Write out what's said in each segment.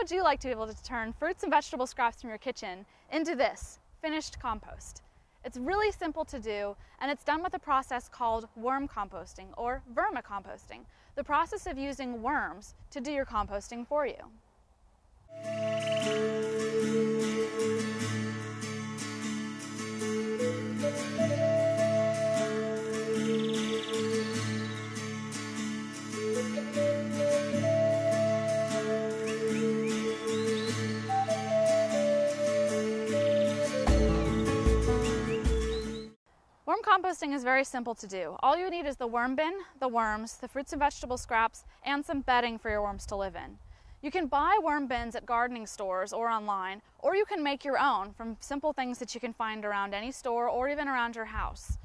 would you like to be able to turn fruits and vegetable scraps from your kitchen into this, finished compost? It's really simple to do, and it's done with a process called worm composting or vermicomposting, the process of using worms to do your composting for you. Worm composting is very simple to do. All you need is the worm bin, the worms, the fruits and vegetable scraps, and some bedding for your worms to live in. You can buy worm bins at gardening stores or online, or you can make your own from simple things that you can find around any store or even around your house.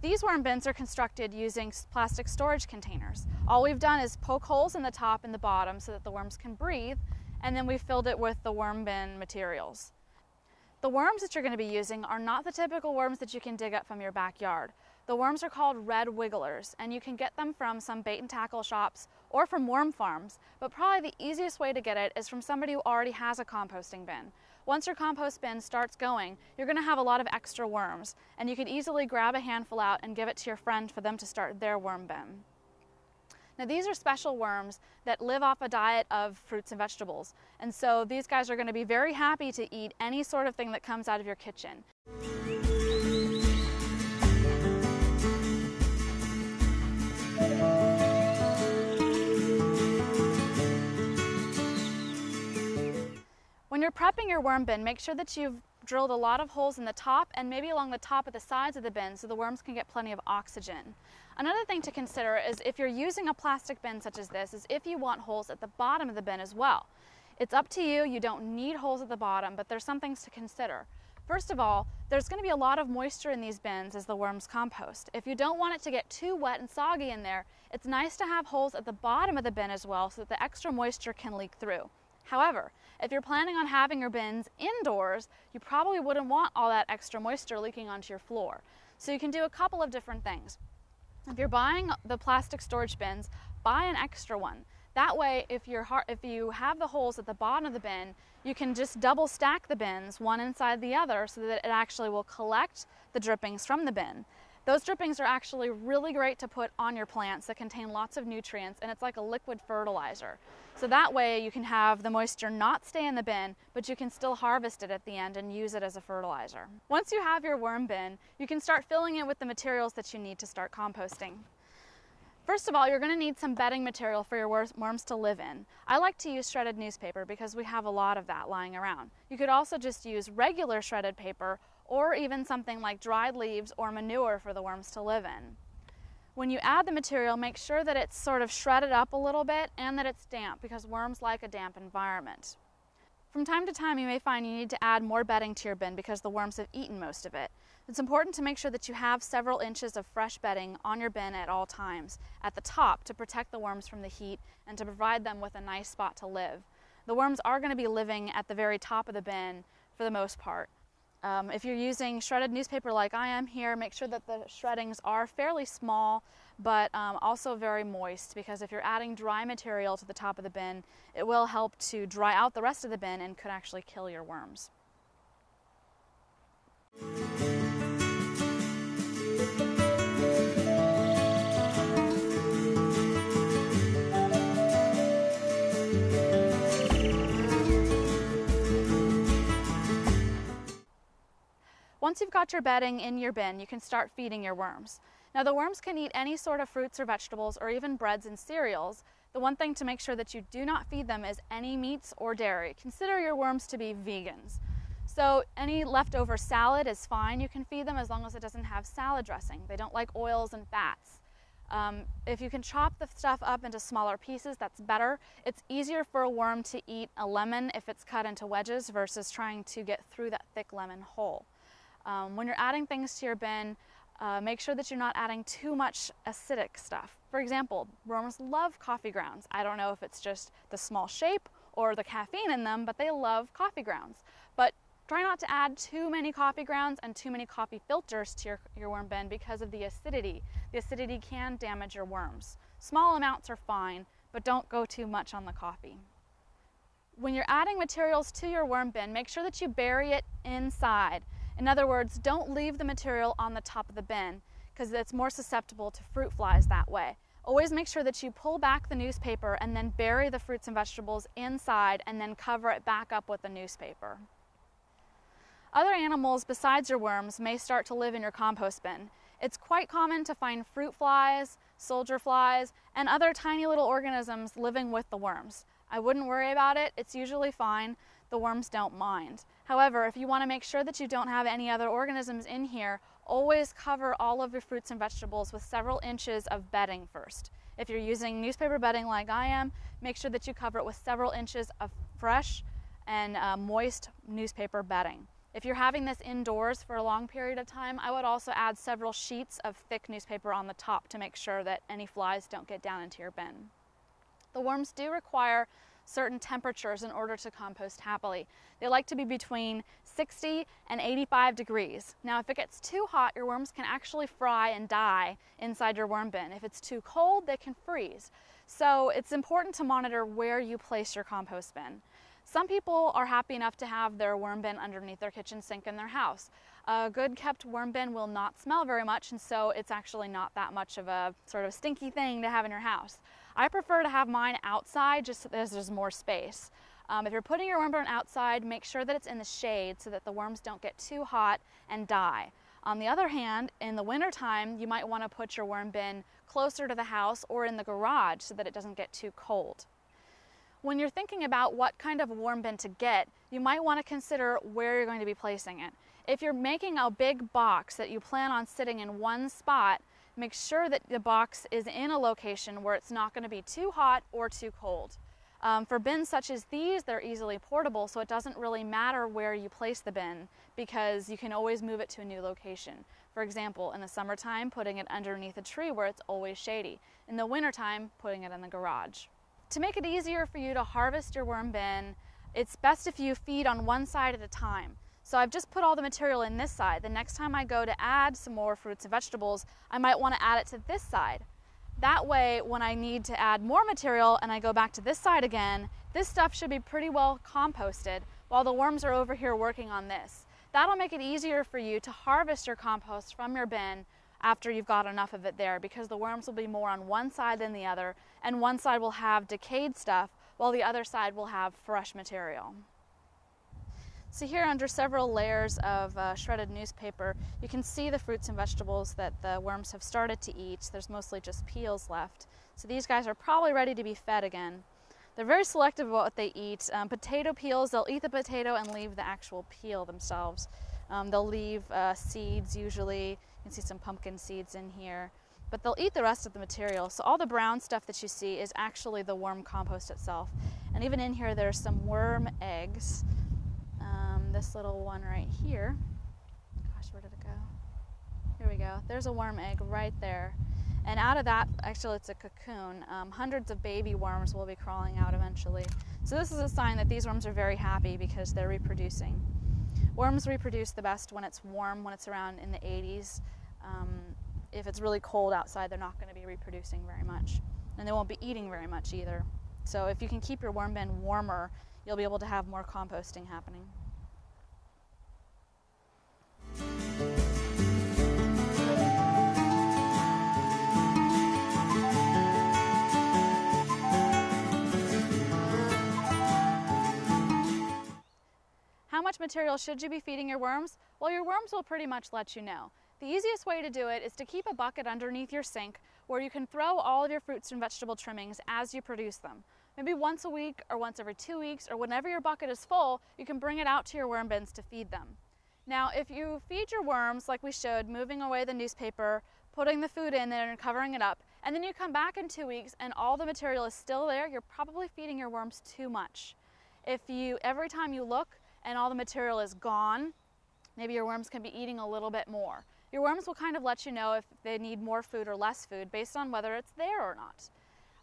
These worm bins are constructed using plastic storage containers. All we've done is poke holes in the top and the bottom so that the worms can breathe, and then we've filled it with the worm bin materials. The worms that you're going to be using are not the typical worms that you can dig up from your backyard. The worms are called red wigglers, and you can get them from some bait and tackle shops or from worm farms, but probably the easiest way to get it is from somebody who already has a composting bin. Once your compost bin starts going, you're going to have a lot of extra worms, and you can easily grab a handful out and give it to your friend for them to start their worm bin. Now these are special worms that live off a diet of fruits and vegetables, and so these guys are going to be very happy to eat any sort of thing that comes out of your kitchen. When you're prepping your worm bin, make sure that you've drilled a lot of holes in the top and maybe along the top of the sides of the bin so the worms can get plenty of oxygen. Another thing to consider is if you're using a plastic bin such as this, is if you want holes at the bottom of the bin as well. It's up to you, you don't need holes at the bottom, but there's some things to consider. First of all, there's going to be a lot of moisture in these bins as the worms compost. If you don't want it to get too wet and soggy in there, it's nice to have holes at the bottom of the bin as well so that the extra moisture can leak through. However, if you're planning on having your bins indoors, you probably wouldn't want all that extra moisture leaking onto your floor. So you can do a couple of different things. If you're buying the plastic storage bins, buy an extra one. That way, if you have the holes at the bottom of the bin, you can just double stack the bins, one inside the other, so that it actually will collect the drippings from the bin. Those drippings are actually really great to put on your plants that contain lots of nutrients, and it's like a liquid fertilizer. So that way you can have the moisture not stay in the bin, but you can still harvest it at the end and use it as a fertilizer. Once you have your worm bin, you can start filling it with the materials that you need to start composting. First of all, you're going to need some bedding material for your worms to live in. I like to use shredded newspaper because we have a lot of that lying around. You could also just use regular shredded paper or even something like dried leaves or manure for the worms to live in. When you add the material, make sure that it's sort of shredded up a little bit and that it's damp because worms like a damp environment. From time to time, you may find you need to add more bedding to your bin because the worms have eaten most of it. It's important to make sure that you have several inches of fresh bedding on your bin at all times at the top to protect the worms from the heat and to provide them with a nice spot to live. The worms are going to be living at the very top of the bin for the most part. If you're using shredded newspaper like I am here, make sure that the shreddings are fairly small but also very moist, because if you're adding dry material to the top of the bin, it will help to dry out the rest of the bin and could actually kill your worms. Once you've got your bedding in your bin, you can start feeding your worms. Now the worms can eat any sort of fruits or vegetables or even breads and cereals. The one thing to make sure that you do not feed them is any meats or dairy. Consider your worms to be vegans. So any leftover salad is fine. You can feed them as long as it doesn't have salad dressing. They don't like oils and fats. If you can chop the stuff up into smaller pieces, that's better. It's easier for a worm to eat a lemon if it's cut into wedges versus trying to get through that thick lemon whole. When you're adding things to your bin, make sure that you're not adding too much acidic stuff. For example, worms love coffee grounds. I don't know if it's just the small shape or the caffeine in them, but they love coffee grounds. But try not to add too many coffee grounds and too many coffee filters to your worm bin because of the acidity. The acidity can damage your worms. Small amounts are fine, but don't go too much on the coffee. When you're adding materials to your worm bin, make sure that you bury it inside. In other words, don't leave the material on the top of the bin because it's more susceptible to fruit flies that way. Always make sure that you pull back the newspaper and then bury the fruits and vegetables inside and then cover it back up with the newspaper. Other animals besides your worms may start to live in your compost bin. It's quite common to find fruit flies, soldier flies, and other tiny little organisms living with the worms. I wouldn't worry about it. It's usually fine. The worms don't mind. However, if you want to make sure that you don't have any other organisms in here, always cover all of your fruits and vegetables with several inches of bedding first. If you're using newspaper bedding like I am, make sure that you cover it with several inches of fresh and moist newspaper bedding. If you're having this indoors for a long period of time, I would also add several sheets of thick newspaper on the top to make sure that any flies don't get down into your bin. The worms do require certain temperatures in order to compost happily. They like to be between 60 and 85 degrees. Now, if it gets too hot, your worms can actually fry and die inside your worm bin. If it's too cold, they can freeze. So it's important to monitor where you place your compost bin. Some people are happy enough to have their worm bin underneath their kitchen sink in their house. A good kept worm bin will not smell very much, and so it's actually not that much of a sort of stinky thing to have in your house. I prefer to have mine outside just so there's more space. If you're putting your worm bin outside, make sure that it's in the shade so that the worms don't get too hot and die. On the other hand, in the wintertime, you might want to put your worm bin closer to the house or in the garage so that it doesn't get too cold. When you're thinking about what kind of worm bin to get, you might want to consider where you're going to be placing it. If you're making a big box that you plan on sitting in one spot, make sure that the box is in a location where it's not going to be too hot or too cold. For bins such as these, they're easily portable, so it doesn't really matter where you place the bin because you can always move it to a new location. For example, in the summertime, putting it underneath a tree where it's always shady. In the wintertime, putting it in the garage. To make it easier for you to harvest your worm bin, it's best if you feed on one side at a time. So I've just put all the material in this side. The next time I go to add some more fruits and vegetables, I might want to add it to this side. That way, when I need to add more material and I go back to this side again, this stuff should be pretty well composted while the worms are over here working on this. That'll make it easier for you to harvest your compost from your bin after you've got enough of it there, because the worms will be more on one side than the other, and one side will have decayed stuff while the other side will have fresh material. So here, under several layers of shredded newspaper, you can see the fruits and vegetables that the worms have started to eat. There's mostly just peels left. So these guys are probably ready to be fed again. They're very selective about what they eat. Potato peels, they'll eat the potato and leave the actual peel themselves. They'll leave seeds usually. You can see some pumpkin seeds in here. But they'll eat the rest of the material. So all the brown stuff that you see is actually the worm compost itself. And even in here, there's some worm eggs. This little one right here. Gosh, where did it go? Here we go. There's a worm egg right there. And out of that, actually it's a cocoon. Hundreds of baby worms will be crawling out eventually. So this is a sign that these worms are very happy because they're reproducing. Worms reproduce the best when it's warm, when it's around in the 80s. If it's really cold outside, they're not going to be reproducing very much. And they won't be eating very much either. So if you can keep your worm bin warmer, you'll be able to have more composting happening. How much material should you be feeding your worms? Well, your worms will pretty much let you know. The easiest way to do it is to keep a bucket underneath your sink where you can throw all of your fruits and vegetable trimmings as you produce them. Maybe once a week or once every 2 weeks, or whenever your bucket is full, you can bring it out to your worm bins to feed them. Now, if you feed your worms like we showed, moving away the newspaper, putting the food in there and covering it up, and then you come back in 2 weeks and all the material is still there, you're probably feeding your worms too much. If you, every time you look and all the material is gone, maybe your worms can be eating a little bit more. Your worms will kind of let you know if they need more food or less food based on whether it's there or not.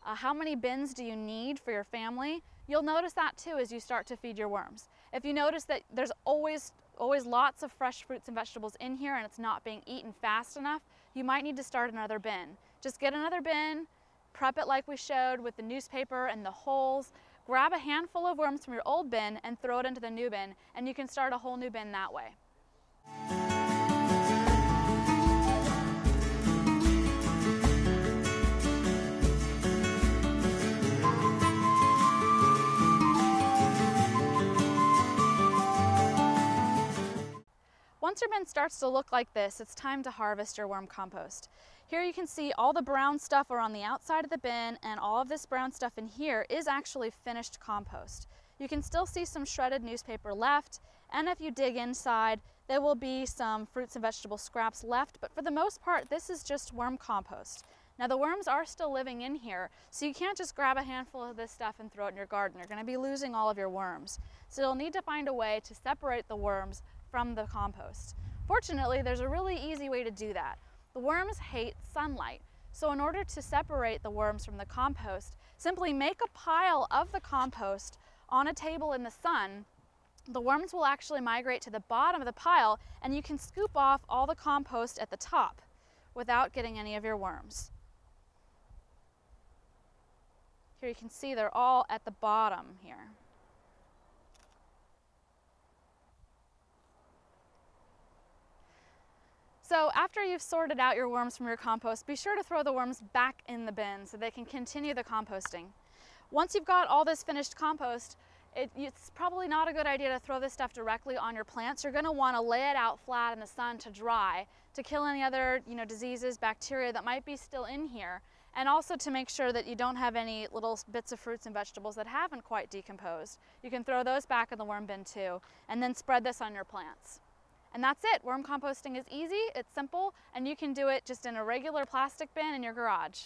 How many bins do you need for your family? You'll notice that too as you start to feed your worms. If you notice that there's always lots of fresh fruits and vegetables in here and it's not being eaten fast enough, you might need to start another bin. Just get another bin, prep it like we showed with the newspaper and the holes, grab a handful of worms from your old bin and throw it into the new bin, and you can start a whole new bin that way. Once your bin starts to look like this, it's time to harvest your worm compost. Here you can see all the brown stuff are on the outside of the bin, and all of this brown stuff in here is actually finished compost. You can still see some shredded newspaper left, and if you dig inside, there will be some fruits and vegetable scraps left, but for the most part, this is just worm compost. Now the worms are still living in here, so you can't just grab a handful of this stuff and throw it in your garden. You're going to be losing all of your worms. So you'll need to find a way to separate the worms from the compost. Fortunately, there's a really easy way to do that. The worms hate sunlight, so in order to separate the worms from the compost, simply make a pile of the compost on a table in the sun. The worms will actually migrate to the bottom of the pile, and you can scoop off all the compost at the top without getting any of your worms. Here you can see they're all at the bottom here. So after you've sorted out your worms from your compost, be sure to throw the worms back in the bin so they can continue the composting. Once you've got all this finished compost, it's probably not a good idea to throw this stuff directly on your plants. You're going to want to lay it out flat in the sun to dry to kill any other diseases, bacteria that might be still in here, and also to make sure that you don't have any little bits of fruits and vegetables that haven't quite decomposed. You can throw those back in the worm bin too, and then spread this on your plants. And that's it. Worm composting is easy, it's simple, and you can do it just in a regular plastic bin in your garage.